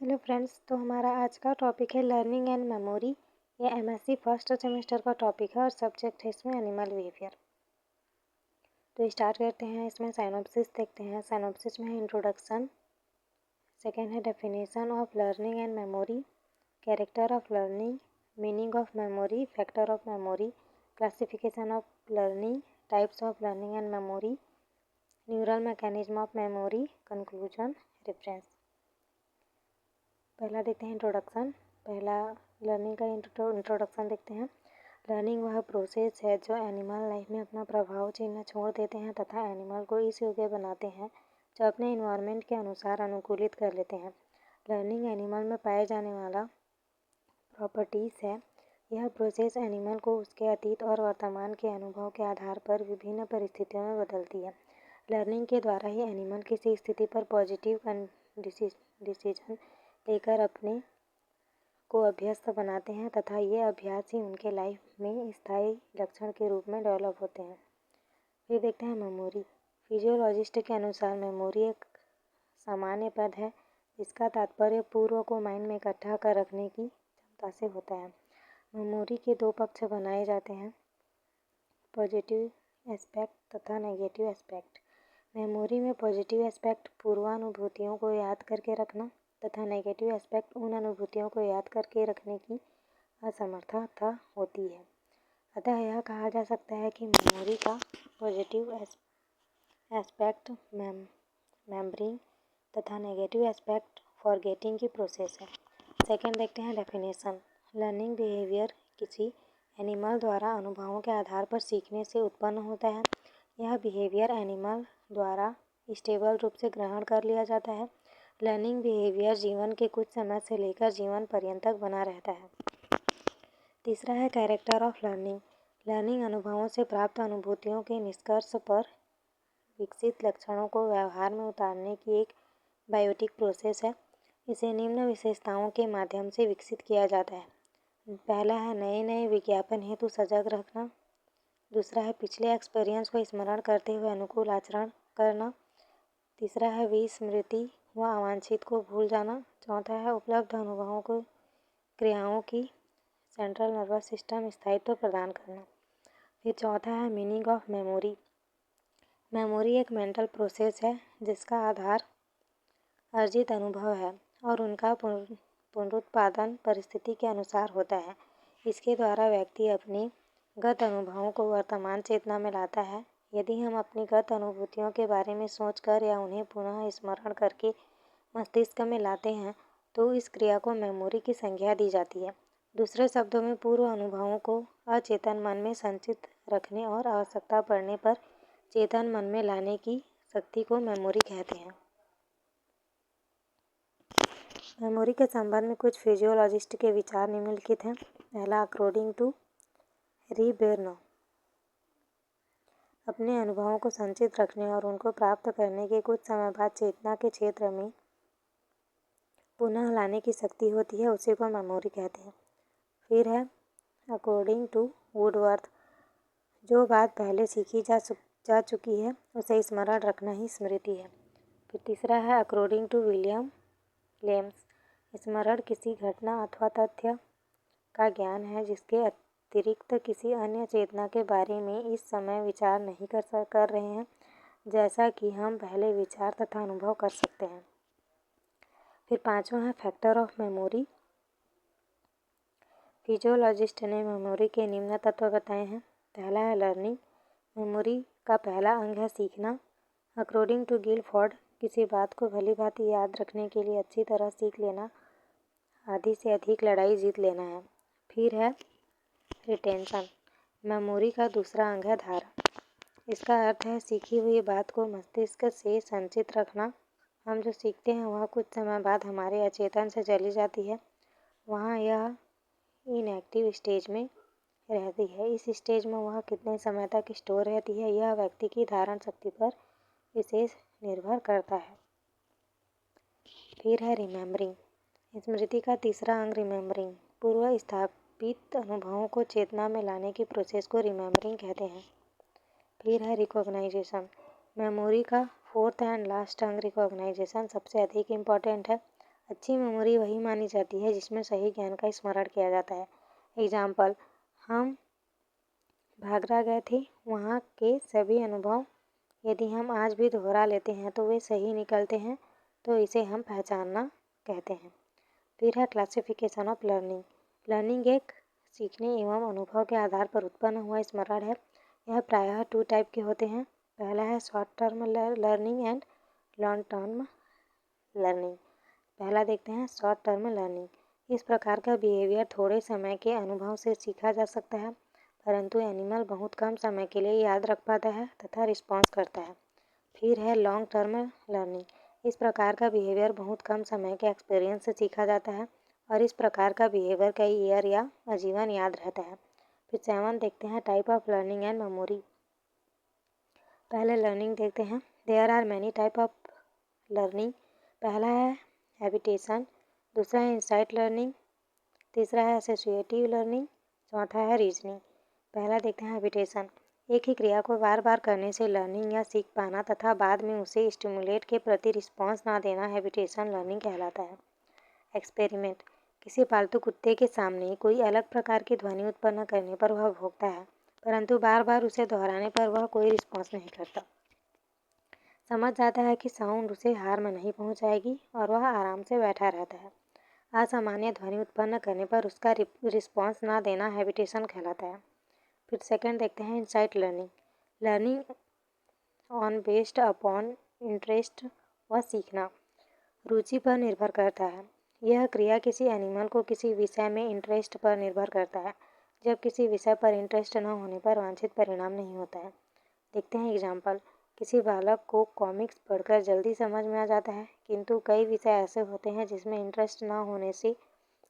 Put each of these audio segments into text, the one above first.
Hello friends, तो हमारा आज का टॉपिक है लर्निंग एंड मेमोरी। ये एमएससी फर्स्ट सेमेस्टर का टॉपिक है और सब्जेक्ट है इसमें एनिमल बिहेवियर। तो स्टार्ट करते हैं। इसमें साइनॉप्सिस देखते हैं। साइनॉप्सिस में है इंट्रोडक्शन, सेकेंड है definition of learning and memory, character of learning, meaning of memory, factor of memory, classification of learning, types of learning and memory, neural mechanism of memory, conclusion, reference. पहला देखते हैं introduction. पहला learning का introduction देखते हैं। Learning वह process है जो एनिमल लाइफ में अपना प्रभाव चिन्ह छोड़ देते हैं तथा एनिमल को इस योग्य बनाते हैं जो अपने इन्वायरमेंट के अनुसार अनुकूलित कर लेते हैं। लर्निंग एनिमल में पाए जाने वाला प्रॉपर्टीज़ है। यह प्रोसेस एनिमल को उसके अतीत और वर्तमान के अनुभव के आधार पर विभिन्न परिस्थितियों में बदलती है। लर्निंग के द्वारा ही एनिमल किसी स्थिति पर पॉजिटिव डिसीजन लेकर अपने को अभ्यस्त बनाते हैं तथा ये अभ्यास ही उनके लाइफ में स्थायी लक्षण के रूप में डेवलप होते हैं। फिर देखते हैं मेमोरी। फिजियोलॉजिस्ट के अनुसार मेमोरी एक सामान्य पद है जिसका तात्पर्य पूर्व को माइंड में इकट्ठा कर रखने की क्षमता से होता है। मेमोरी के दो पक्ष बनाए जाते हैं, पॉजिटिव एस्पेक्ट तथा नेगेटिव एस्पेक्ट। मेमोरी में पॉजिटिव एस्पेक्ट पूर्वानुभूतियों को याद करके रखना तथा नेगेटिव एस्पेक्ट उन अनुभूतियों को याद करके रखने की असमर्थता होती है। अतः यह कहा जा सकता है कि मेमोरी का पॉजिटिव एस्पेक्ट मेमोरिंग तथा नेगेटिव एस्पेक्ट फॉरगेटिंग की प्रोसेस है। सेकंड देखते हैं डेफिनेशन। लर्निंग बिहेवियर किसी एनिमल द्वारा अनुभवों के आधार पर सीखने से उत्पन्न होता है। यह बिहेवियर एनिमल द्वारा स्टेबल रूप से ग्रहण कर लिया जाता है। लर्निंग बिहेवियर जीवन के कुछ समय से लेकर जीवन पर्यंत तक बना रहता है। तीसरा है कैरेक्टर ऑफ लर्निंग। लर्निंग अनुभवों से प्राप्त अनुभूतियों के निष्कर्ष पर विकसित लक्षणों को व्यवहार में उतारने की एक बायोटिक प्रोसेस है। इसे निम्न विशेषताओं के माध्यम से विकसित किया जाता है। पहला है नए नए विज्ञापन हेतु सजग रखना। दूसरा है पिछले एक्सपीरियंस को स्मरण करते हुए अनुकूल आचरण करना। तीसरा है विस्मृति व अवांछित को भूल जाना। चौथा है उपलब्ध अनुभवों को क्रियाओं की सेंट्रल नर्वस सिस्टम स्थायित्व प्रदान करना। फिर चौथा है मीनिंग ऑफ मेमोरी। मेमोरी एक मेंटल प्रोसेस है जिसका आधार अर्जित अनुभव है और उनका पुनरुत्पादन परिस्थिति के अनुसार होता है। इसके द्वारा व्यक्ति अपने गत अनुभवों को वर्तमान चेतना में लाता है। यदि हम अपनी गत अनुभूतियों के बारे में सोचकर या उन्हें पुनः स्मरण करके मस्तिष्क में लाते हैं तो इस क्रिया को मेमोरी की संज्ञा दी जाती है। दूसरे शब्दों में पूर्व अनुभवों को अचेतन मन में संचित रखने और आवश्यकता पड़ने पर चेतन मन में लाने की शक्ति को मेमोरी कहते हैं। मेमोरी के संबंध में कुछ फिजियोलॉजिस्ट के विचार निम्नलिखित हैं। पहला, अकॉर्डिंग टू रीबेर्नो, अपने अनुभवों को संचित रखने और उनको प्राप्त करने के कुछ समय बाद चेतना के क्षेत्र में पुनः लाने की शक्ति होती है, उसी को मेमोरी कहते हैं। फिर है अकॉर्डिंग टू वुडवर्थ, जो बात पहले सीखी जा चुकी है उसे स्मरण रखना ही स्मृति है। फिर तीसरा है अकॉर्डिंग टू विलियम लेम्स, स्मरण किसी घटना अथवा तथ्य का ज्ञान है जिसके अतिरिक्त किसी अन्य चेतना के बारे में इस समय विचार नहीं कर रहे हैं, जैसा कि हम पहले विचार तथा अनुभव कर सकते हैं। फिर पांचवा है फैक्टर ऑफ मेमोरी। फिजियोलॉजिस्ट ने मेमोरी के निम्न तत्व बताए हैं। पहला है लर्निंग। मेमोरी का पहला अंग है सीखना। अकॉर्डिंग टू गिलफोर्ड, किसी बात को भली भांति याद रखने के लिए अच्छी तरह सीख लेना आधी से अधिक लड़ाई जीत लेना है। फिर है रिटेंशन। मेमोरी का दूसरा अंग है धारा। इसका अर्थ है सीखी हुई बात को मस्तिष्क से संचित रखना। हम जो सीखते हैं वह कुछ समय बाद हमारे अचेतन से चली जाती है। वहाँ यह इनएक्टिव स्टेज में रहती है। इस स्टेज में वह कितने समय तक स्टोर रहती है यह व्यक्ति की धारण शक्ति पर विशेष निर्भर करता है। फिर है रिमेम्बरिंग। स्मृति का तीसरा अंग रिमेम्बरिंग। पूर्व स्थापित अनुभवों को चेतना में लाने की प्रोसेस को रिमेम्बरिंग कहते हैं। फिर है रिकॉग्नाइजेशन। मेमोरी का फोर्थ एंड लास्ट अंग रिकॉग्नाइजेशन सबसे अधिक इम्पॉर्टेंट है। अच्छी मेमोरी वही मानी जाती है जिसमें सही ज्ञान का स्मरण किया जाता है। एग्जाम्पल, हम भागरा गए थे, वहाँ के सभी अनुभव यदि हम आज भी दोहरा लेते हैं तो वे सही निकलते हैं, तो इसे हम पहचानना कहते हैं। फिर है क्लासिफिकेशन ऑफ लर्निंग। लर्निंग एक सीखने एवं अनुभव के आधार पर उत्पन्न हुआ स्मरण है। यह प्रायः 2 टाइप के होते हैं। पहला है short term learning and long term learning. पहला देखते हैं शॉर्ट टर्म लर्निंग। इस प्रकार का बिहेवियर थोड़े समय के अनुभव से सीखा जा सकता है, परंतु एनिमल बहुत कम समय के लिए याद रख पाता है तथा रिस्पॉन्स करता है। फिर है लॉन्ग टर्म लर्निंग। इस प्रकार का बिहेवियर बहुत कम समय के एक्सपीरियंस से सीखा जाता है और इस प्रकार का बिहेवियर कई ईयर या आजीवन याद रहता है। फिर 7 देखते हैं type of learning and memory. पहले लर्निंग देखते हैं। There are many type of learning. पहला है हैबिटेशन, दूसरा है इंसाइट लर्निंग, तीसरा है एसोसिएटिव लर्निंग, चौथा है रीजनिंग। पहला देखते हैं हैबिटेशन। एक ही क्रिया को बार बार करने से लर्निंग या सीख पाना तथा बाद में उसे स्टिमुलेट के प्रति रिस्पॉन्स ना देना हैबिटेशन लर्निंग कहलाता है। एक्सपेरिमेंट। किसी पालतू कुत्ते के सामने कोई अलग प्रकार की ध्वनि उत्पन्न करने पर वह भौंकता है, परंतु बार बार उसे दोहराने पर वह कोई रिस्पॉन्स नहीं करता। समझ जाता है कि साउंड उसे हार में नहीं पहुंचाएगी और वह आराम से बैठा रहता है। असामान्य ध्वनि उत्पन्न करने पर उसका रिस्पॉन्स ना देना हैबिटेशन कहलाता है। फिर सेकंड देखते हैं insight learning. Learning on based upon interest व सीखना रुचि पर निर्भर करता है। यह क्रिया किसी एनिमल को किसी विषय में इंटरेस्ट पर निर्भर करता है, जब किसी विषय पर इंटरेस्ट न होने पर वांछित परिणाम नहीं होता है। देखते हैं एग्जाम्पल। किसी बालक को कॉमिक्स पढ़कर जल्दी समझ में आ जाता है, किंतु कई विषय ऐसे होते हैं जिसमें इंटरेस्ट न होने से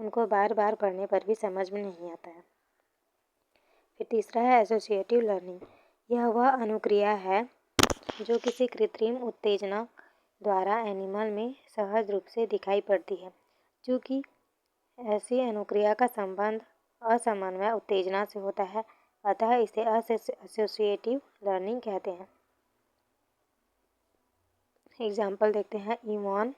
उनको बार बार पढ़ने पर भी समझ में नहीं आता है। फिर तीसरा है एसोसिएटिव लर्निंग। यह वह अनुक्रिया है जो किसी कृत्रिम उत्तेजना द्वारा एनिमल में सहज रूप से दिखाई पड़ती है। चूँकि ऐसी अनुक्रिया का संबंध असमन्वय उत्तेजना से होता है, अतः इसे एसोसिएटिव लर्निंग कहते हैं। एग्जाम्पल देखते हैं। इवान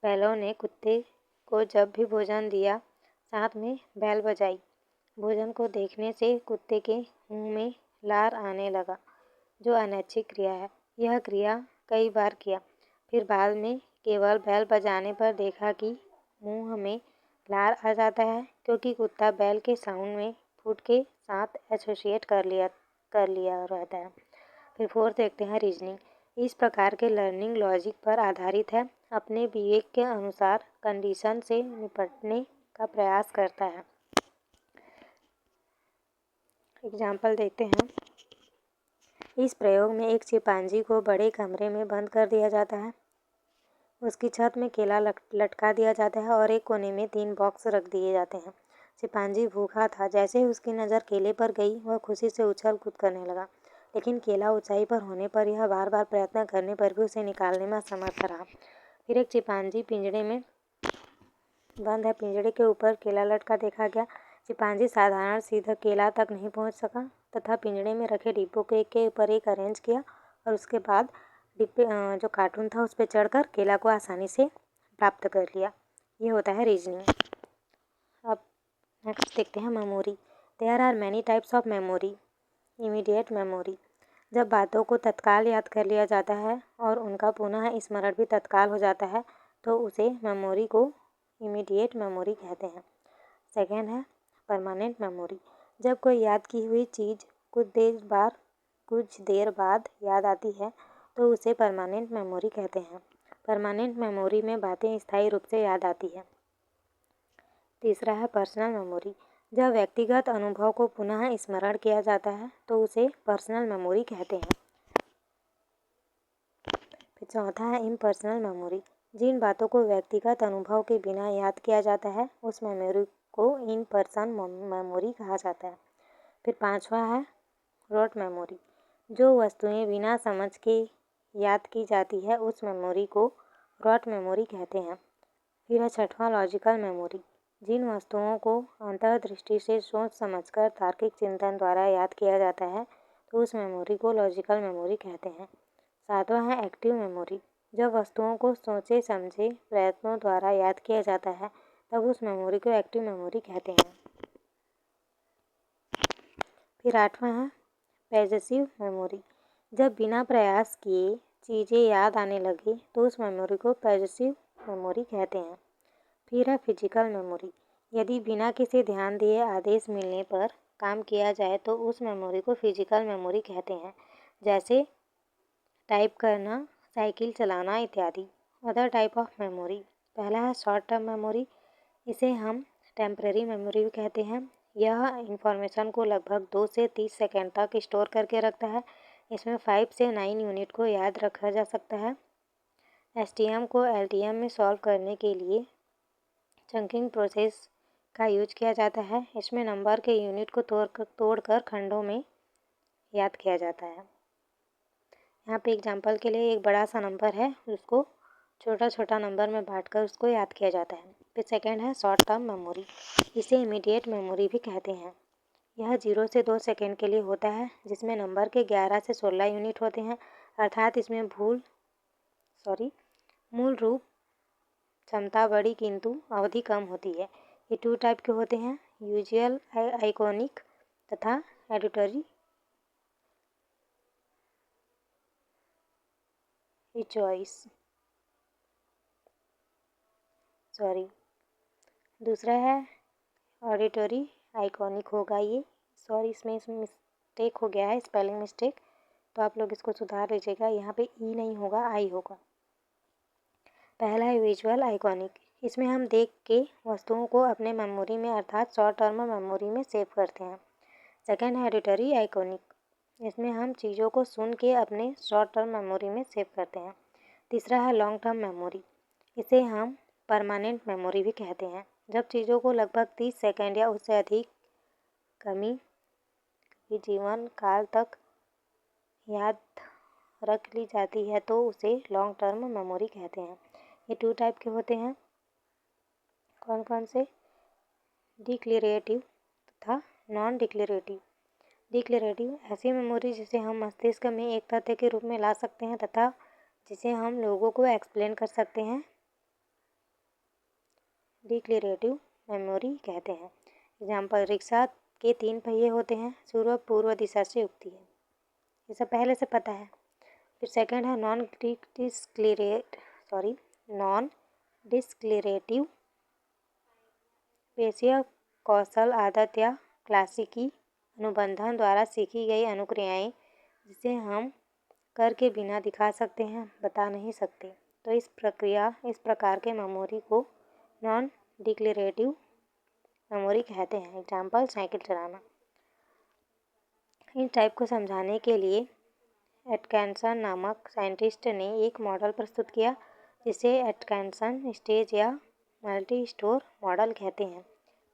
पेलो ने कुत्ते को जब भी भोजन दिया, साथ में बैल बजाई। भोजन को देखने से कुत्ते के मुंह में लार आने लगा, जो अनैच्छिक क्रिया है। यह क्रिया कई बार किया, फिर बाद में केवल बैल बजाने पर देखा कि मुंह में लार आ जाता है, क्योंकि कुत्ता बैल के साउंड में फूड के साथ एसोसिएट कर लिया रहता है। फिर फोर्थ देखते हैं रीजनिंग। इस प्रकार के लर्निंग लॉजिक पर आधारित है, अपने विवेक के अनुसार कंडीशन से निपटने का प्रयास करता है। एग्जाम्पल देखते हैं। इस प्रयोग में एक चिंपांजी को बड़े कमरे में बंद कर दिया जाता है। उसकी छत में केला लटका दिया जाता है और एक कोने में 3 बॉक्स रख दिए जाते हैं। चिंपांजी भूखा था। जैसे ही उसकी नज़र केले पर गई, वह खुशी से उछल कूद करने लगा, लेकिन केला ऊंचाई पर होने पर यह बार बार प्रयत्न करने पर भी उसे निकालने में असमर्थ रहा। फिर एक चिंपांजी पिंजड़े में बंद है। पिंजड़े के ऊपर केला लटका देखा गया। चिंपांजी साधारण सीधा केला तक नहीं पहुंच सका तथा पिंजड़े में रखे डिब्बों को एक के ऊपर एक अरेंज किया और उसके बाद डिब्बे जो कार्टून था उस पर चढ़कर केला को आसानी से प्राप्त कर लिया। ये होता है रीजनिंग। अब नेक्स्ट देखते हैं memory. There are many types of memory. Immediate memory. जब बातों को तत्काल याद कर लिया जाता है और उनका पुनः स्मरण भी तत्काल हो जाता है, तो उसे मेमोरी को इमीडिएट मेमोरी कहते हैं। सेकेंड है परमानेंट मेमोरी। जब कोई याद की हुई चीज़ कुछ देर बाद याद आती है, तो उसे परमानेंट मेमोरी कहते हैं। परमानेंट मेमोरी में बातें स्थायी रूप से याद आती है। तीसरा है पर्सनल मेमोरी। जब व्यक्तिगत अनुभव को पुनः स्मरण किया जाता है, तो उसे पर्सनल मेमोरी कहते हैं। फिर चौथा है इम्पर्सनल मेमोरी। जिन बातों को व्यक्तिगत अनुभव के बिना याद किया जाता है, उस मेमोरी को इन पर्सन मेमोरी कहा जाता है। फिर पांचवा है रोट मेमोरी। जो वस्तुएं बिना समझ के याद की जाती है, उस मेमोरी को रोट मेमोरी कहते हैं। फिर है छठवां लॉजिकल मेमोरी। जिन वस्तुओं को अंतर्दृष्टि से सोच समझकर तार्किक चिंतन द्वारा याद किया जाता है, तो उस मेमोरी को लॉजिकल मेमोरी कहते हैं। सातवां है एक्टिव मेमोरी। जब वस्तुओं को सोचे समझे प्रयत्नों द्वारा याद किया जाता है तब उस मेमोरी को एक्टिव मेमोरी कहते हैं। फिर 8वां है पैसिव मेमोरी। जब बिना प्रयास किए चीज़ें याद आने लगे तो उस मेमोरी को पैसिव मेमोरी कहते हैं। फिर है फिजिकल मेमोरी। यदि बिना किसी ध्यान दिए आदेश मिलने पर काम किया जाए तो उस मेमोरी को फिजिकल मेमोरी कहते हैं, जैसे टाइप करना, साइकिल चलाना इत्यादि। Other type of memory. पहला है शॉर्ट टर्म मेमोरी। इसे हम टेम्परेरी मेमोरी भी कहते हैं। यह इंफॉर्मेशन को लगभग 2 से 30 सेकंड तक स्टोर करके रखता है। इसमें 5 से 9 यूनिट को याद रखा जा सकता है। एसटीएम को एलटीएम में सॉल्व करने के लिए चंकिंग प्रोसेस का यूज किया जाता है। इसमें नंबर के यूनिट को तोड़कर खंडों में याद किया जाता है। यहाँ पे एग्जाम्पल के लिए एक बड़ा सा नंबर है, उसको छोटा छोटा नंबर में बांटकर उसको याद किया जाता है। फिर सेकेंड है शॉर्ट टर्म मेमोरी। इसे इमीडिएट मेमोरी भी कहते हैं। यह 0 से 2 सेकेंड के लिए होता है, जिसमें नंबर के 11 से 16 यूनिट होते हैं, अर्थात इसमें मूल रूप क्षमता बड़ी किंतु अवधि कम होती है। ये 2 टाइप के होते हैं, यूजुअल आइकॉनिक तथा एडिटरी दूसरा है ऑडिटरी आइकॉनिक होगा ये। इसमें मिस्टेक हो गया है, स्पेलिंग मिस्टेक, तो आप लोग इसको सुधार लीजिएगा। यहाँ पे ई नहीं होगा, आई होगा। पहला है विजुअल आइकॉनिक। इसमें हम देख के वस्तुओं को अपने मेमोरी में अर्थात शॉर्ट टर्म मेमोरी में सेव करते हैं। सेकेंड है एडिटरी आइकॉनिक। इसमें हम चीज़ों को सुन के अपने शॉर्ट टर्म मेमोरी में सेव करते हैं। तीसरा है लॉन्ग टर्म मेमोरी। इसे हम परमानेंट मेमोरी भी कहते हैं। जब चीज़ों को लगभग 30 सेकंड या उससे अधिक कमी की जीवन काल तक याद रख ली जाती है तो उसे लॉन्ग टर्म मेमोरी कहते हैं। ये 2 टाइप के होते हैं, कौन कौन से? डिक्लेरेटिव तथा नॉन डिक्लेरेटिव। डिक्लेरेटिव ऐसी मेमोरी जिसे हम मस्तिष्क में एक तथ्य के रूप में ला सकते हैं तथा जिसे हम लोगों को एक्सप्लेन कर सकते हैं, डिक्लेरेटिव मेमोरी कहते हैं। एग्जाम्पल, रिक्शा के 3 पहिए होते हैं, सूर्य पूर्व दिशा से उगती है। ये सब पहले से पता है। फिर सेकंड है नॉन डिस्क्लेरेटिव। पेशीय कौशल, आदत या क्लासिकी अनुबंधन द्वारा सीखी गई अनुक्रियाएं जिसे हम करके बिना दिखा सकते हैं, बता नहीं सकते, तो इस प्रकार के मेमोरी को नॉन डिक्लेरेटिव मेमोरी कहते हैं। एग्जाम्पल, साइकिल चलाना। इन टाइप को समझाने के लिए एटकिंसन नामक साइंटिस्ट ने एक मॉडल प्रस्तुत किया जिसे एटकिंसन स्टेज या मल्टी स्टोर मॉडल कहते हैं।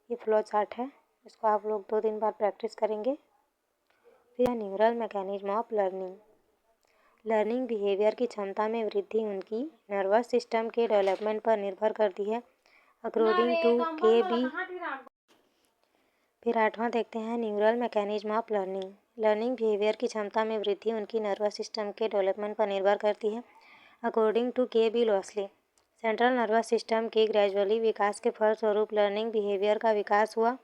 ये फ्लो चार्ट है, इसको आप लोग 2 दिन बाद प्रैक्टिस करेंगे। फिर neural mechanism of learning behaviour की क्षमता में वृद्धि उनकी नर्वस सिस्टम के डेवलपमेंट पर निर्भर करती है, अकॉर्डिंग टू KB। फिर 8वां देखते हैं neural mechanism of learning behaviour की क्षमता में वृद्धि उनकी नर्वस सिस्टम के डेवलपमेंट पर निर्भर करती है, अकॉर्डिंग टू KB लॉसली। सेंट्रल नर्वस सिस्टम के ग्रेजुअली विकास के फलस्वरूप लर्निंग बिहेवियर का विकास हुआ।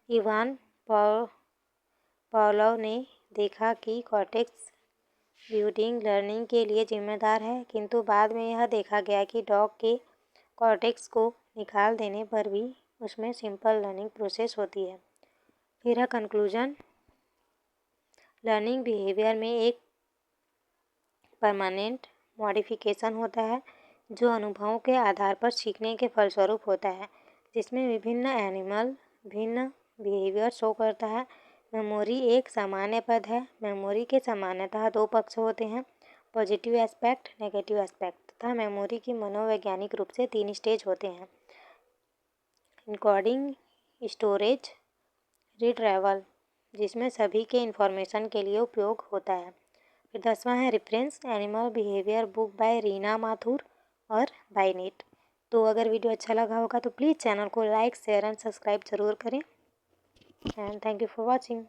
इवान पावलोव ने देखा कि कॉर्टेक्स बिल्डिंग लर्निंग के लिए जिम्मेदार है, किंतु बाद में यह देखा गया कि डॉग के कॉर्टेक्स को निकाल देने पर भी उसमें सिंपल लर्निंग प्रोसेस होती है। फिर है कंक्लूजन। लर्निंग बिहेवियर में एक परमानेंट मॉडिफिकेशन होता है जो अनुभवों के आधार पर सीखने के फलस्वरूप होता है, जिसमें विभिन्न एनिमल भिन्न बिहेवियर शो करता है। मेमोरी एक सामान्य पद है। मेमोरी के सामान्यतः 2 पक्ष होते हैं, पॉजिटिव एस्पेक्ट, नेगेटिव एस्पेक्ट, तथा मेमोरी की मनोवैज्ञानिक रूप से 3 स्टेज होते हैं, इनकोडिंग, स्टोरेज, रिट्रैवल, जिसमें सभी के इंफॉर्मेशन के लिए उपयोग होता है। फिर 10वां है reference animal behaviour book by Reena Mathur और बाइनेट। तो अगर वीडियो अच्छा लगा होगा तो प्लीज़ चैनल को लाइक, शेयर एंड सब्सक्राइब ज़रूर करें। And thank you for watching.